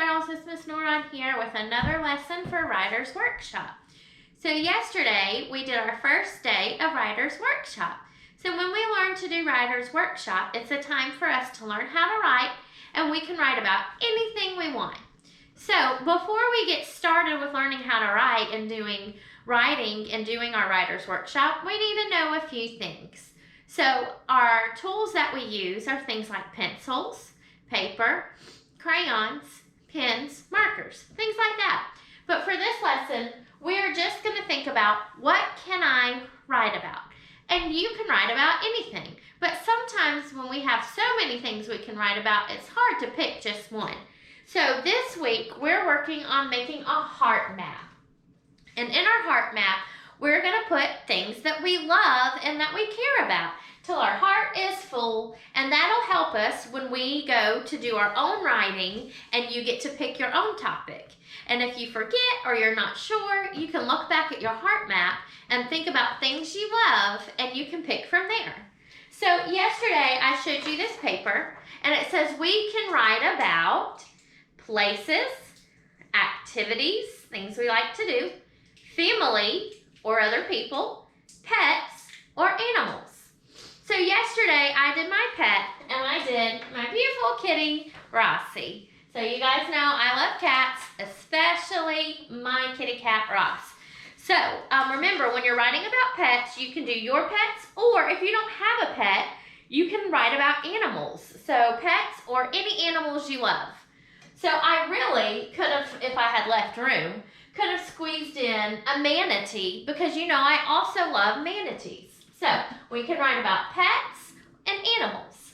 girls, it's Miss Nora here with another lesson for Writer's Workshop. So yesterday we did our first day of Writer's Workshop. So when we learn to do Writer's Workshop, it's a time for us to learn how to write, and we can write about anything we want. So before we get started with learning how to write and doing writing and doing our Writer's Workshop, we need to know a few things. So our tools that we use are things like pencils, paper, crayons, pens, markers, things like that. But for this lesson, we're just going to think about what can I write about? And you can write about anything. But sometimes when we have so many things we can write about, it's hard to pick just one. So this week, we're working on making a heart map. And in our heart map, we're going to put things that we love and that we care about till our heart is full, and that'll help us when we go to do our own writing and you get to pick your own topic. And if you forget or you're not sure, you can look back at your heart map and think about things you love, and you can pick from there. So yesterday I showed you this paper, and it says we can write about places, activities, things we like to do, family or other people, pets, or animals. So yesterday I did my pet, and I did my beautiful kitty, Rossi. So you guys know I love cats, especially my kitty cat, Ross. So remember, when you're writing about pets, you can do your pets, or if you don't have a pet, you can write about animals. So pets or any animals you love. So I really could have, if I had left room, could have squeezed in a manatee, because you know I also love manatees. So we can write about pets and animals.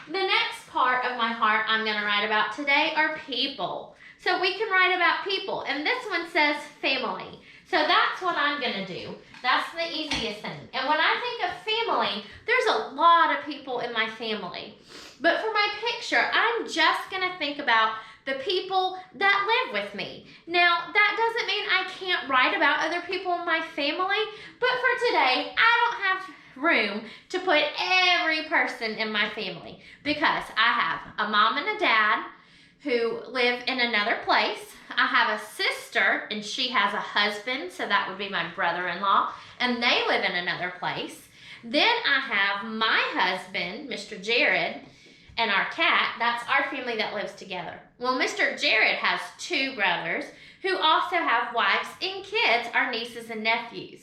The next part of my heart I'm going to write about today are people. So we can write about people, and this one says family. So that's what I'm going to do. That's the easiest thing. And when I think of family, there's a lot of people in my family. But for my picture, I'm just going to think about the people that live with me. Now, that doesn't mean I can't write about other people in my family, but for today, I don't have room to put every person in my family, because I have a mom and a dad who live in another place. I have a sister, and she has a husband, so that would be my brother-in-law, and they live in another place. Then I have my husband, Mr. Jared, and our cat. That's our family that lives together. Well, Mr. Jared has two brothers who also have wives and kids, our nieces and nephews.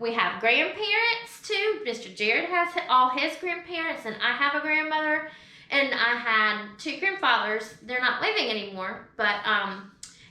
We have grandparents too. Mr. Jared has all his grandparents, and I have a grandmother, and I had two grandfathers. They're not living anymore, but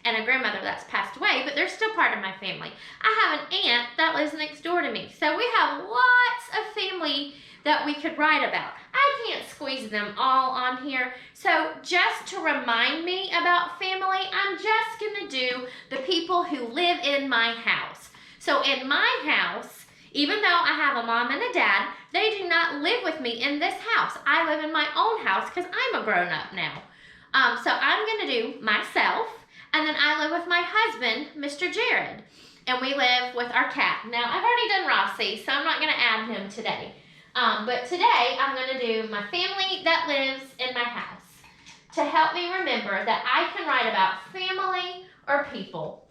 and a grandmother that's passed away, but they're still part of my family. I have an aunt that lives next door to me. So we have lots of family that we could write about. I can't squeeze them all on here. So just to remind me about family, I'm just gonna do the people who live in my house. So in my house, even though I have a mom and a dad, they do not live with me in this house. I live in my own house because I'm a grown-up now. So I'm gonna do myself, and then I live with my husband, Mr. Jared, and we live with our cat. Now, I've already done Rossi, so I'm not gonna add him today. But today, I'm going to do my family that lives in my house to help me remember that I can write about family or people.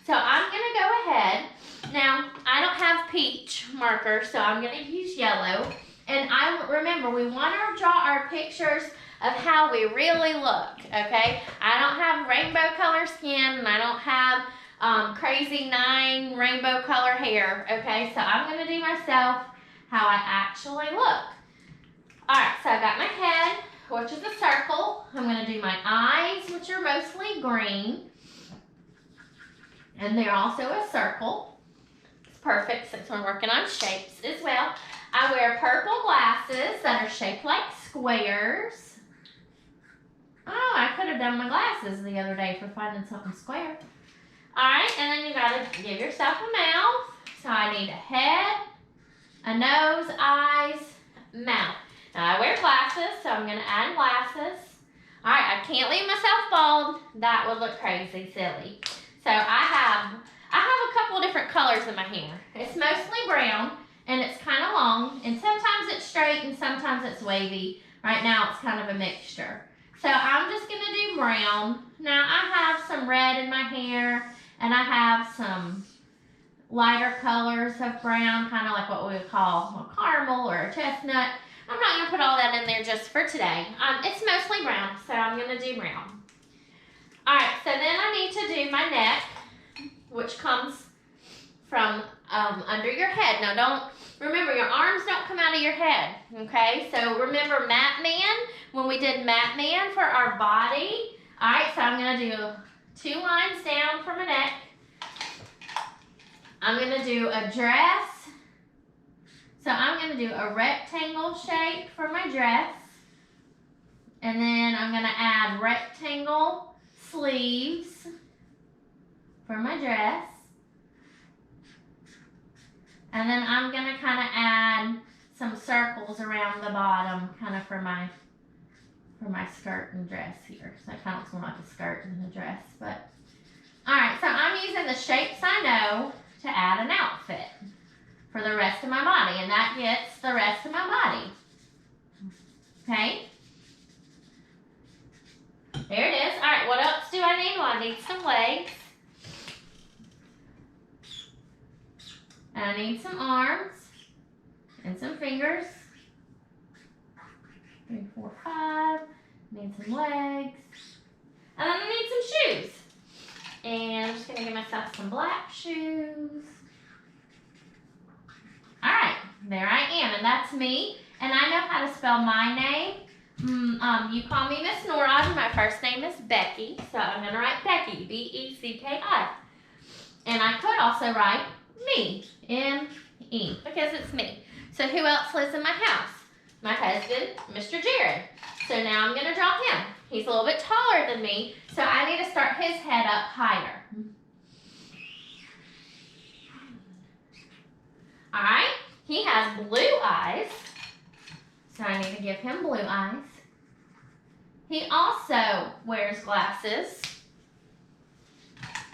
So I'm going to go ahead. Now, I don't have peach marker, so I'm going to use yellow. And remember, we want to draw our pictures of how we really look, okay? I don't have rainbow color skin, and I don't have crazy 9 rainbow color hair, okay? So I'm going to do myself how I actually look. Alright, so I got my head, which is a circle. I'm going to do my eyes, which are mostly green. And they're also a circle. It's perfect since we're working on shapes as well. I wear purple glasses that are shaped like squares. Oh, I could have done my glasses the other day for finding something square. Alright, and then you got to give yourself a mouth. So I need a head, a nose, eyes, mouth. Now I wear glasses, so I'm going to add glasses. Alright, I can't leave myself bald. That would look crazy silly. So I have a couple of different colors in my hair. It's mostly brown, and it's kind of long, and sometimes it's straight and sometimes it's wavy. Right now it's kind of a mixture. So I'm just going to do brown. Now I have some red in my hair, and I have some lighter colors of brown, kind of like what we would call a caramel or a chestnut. I'm not going to put all that in there just for today. It's mostly brown, so I'm going to do brown. Alright, so then I need to do my neck, which comes from under your head. Now remember, your arms don't come out of your head, okay? So remember Mat Man, when we did Mat Man for our body. Alright, so I'm going to do 2 lines down for my neck. I'm going to do a dress. So I'm going to do a rectangle shape for my dress. And then I'm going to add rectangle sleeves for my dress. And then I'm going to kind of add some circles around the bottom, kind of for my skirt and dress here. So it kind of looks more like a skirt than a dress. But alright, so I'm using the shapes I know to add an outfit for the rest of my body, and that gets the rest of my body. Okay? There it is. Alright, what else do I need? Well, I need some legs. And I need some arms and some fingers. 3, 4, 5. Need some legs. And then I need some shoes. And I'm just going to give myself some black shoes. Alright, there I am, and that's me. And I know how to spell my name. You call me Miss Norad. My first name is Becky, so I'm going to write Becky, B-E-C-K-I. And I could also write me, M-E, because it's me. So who else lives in my house? My husband, Mr. Jared. So now I'm going to draw him. He's a little bit taller than me, so I need to start his head up higher. Alright, he has blue eyes, so I need to give him blue eyes. He also wears glasses.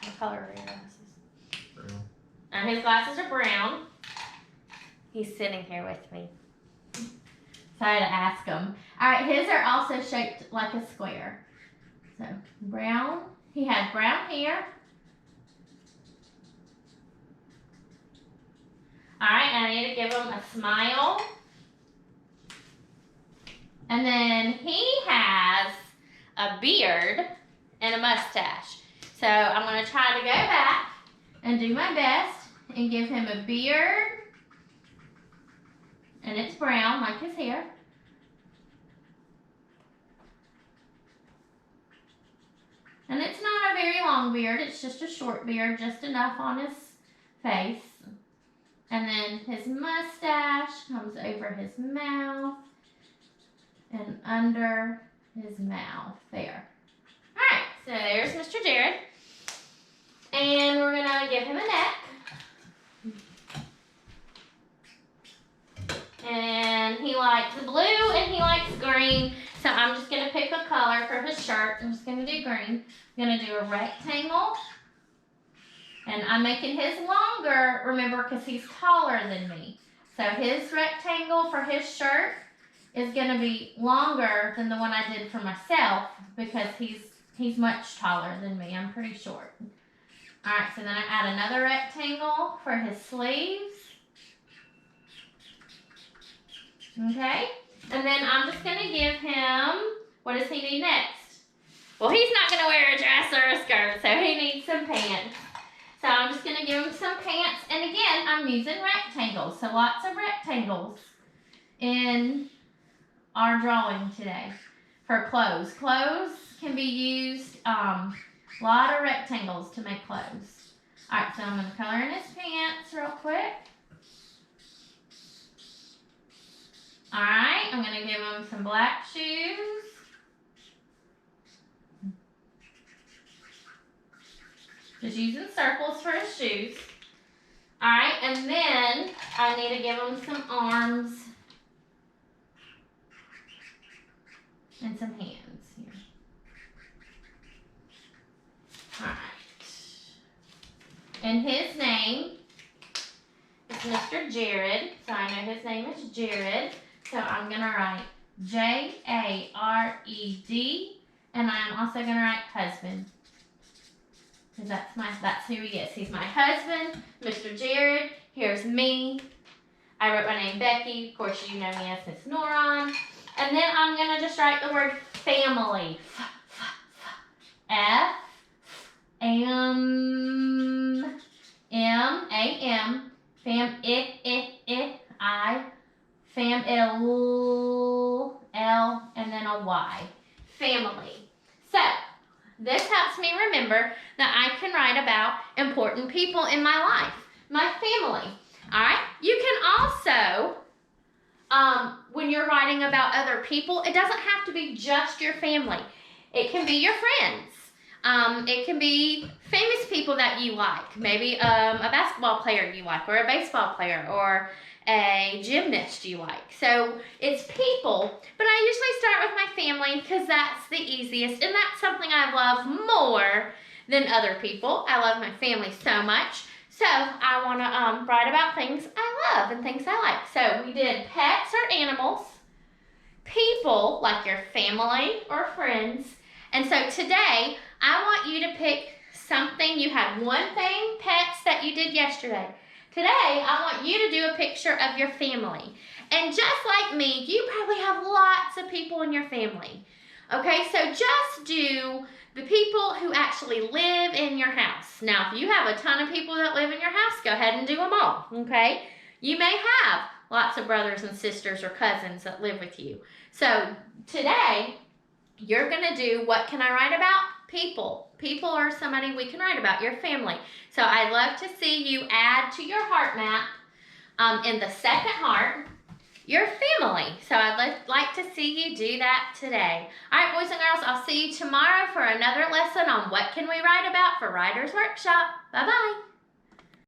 What color are your glasses? Brown. And his glasses are brown. He's sitting here with me. So I had to ask him. Alright, his are also shaped like a square. So, brown. He has brown hair. Alright, and I need to give him a smile. And then he has a beard and a mustache. So I'm going to try to go back and do my best and give him a beard. And it's brown like his hair. And it's not a very long beard, it's just a short beard, just enough on his face. And then his mustache comes over his mouth and under his mouth there. Alright, so there's Mr. Jared. And we're going to give him a neck. And he likes blue and he likes green. So I'm just going to pick a color for his shirt. I'm just going to do green. I'm going to do a rectangle. And I'm making his longer, remember, because he's taller than me. So his rectangle for his shirt is going to be longer than the one I did for myself because he's much taller than me. I'm pretty short. Alright, so then I add another rectangle for his sleeves. Okay, and then I'm just going to give him, what does he need next? Well, he's not going to wear a dress or a skirt, so he needs some pants. So I'm just going to give him some pants, and again, I'm using rectangles, so lots of rectangles in our drawing today for clothes. Clothes can be used, a lot of rectangles to make clothes. Alright, so I'm going to color in his pants real quick. Alright, I'm going to give him some black shoes. Just using circles for his shoes. Alright, and then I need to give him some arms and some hands here. Alright. And his name is Mr. Jared. So I know his name is Jared. So I'm going to write Jared. And I'm also going to write husband. Because that's who he is. He's my husband, Mr. Jared. Here's me. I wrote my name Becky. Of course, you know me as Miss Noron. And then I'm going to just write the word family. F-A-M-A-M. Fam-I. Fam-L, and then a Y. Family. So, this helps me remember that I can write about important people in my life. My family. Alright? You can also, when you're writing about other people, it doesn't have to be just your family. It can be your friends. It can be famous people that you like. Maybe a basketball player you like, or a baseball player, or a gymnast you like. So it's people, but I usually start with my family because that's the easiest, and that's something I love more than other people. I love my family so much. So I want to write about things I love and things I like. So we did pets or animals, people like your family or friends. And so today I want you to pick something. You had one thing, pets, that you did yesterday. Today, I want you to do a picture of your family. And just like me, you probably have lots of people in your family. Okay, so just do the people who actually live in your house. Now, if you have a ton of people that live in your house, go ahead and do them all, okay? You may have lots of brothers and sisters or cousins that live with you. So today, you're going to do, what can I write about? People. People are somebody we can write about, your family. So I'd love to see you add to your heart map, in the second heart, your family. So I'd like to see you do that today. All right, boys and girls, I'll see you tomorrow for another lesson on what can we write about for Writer's Workshop. Bye-bye.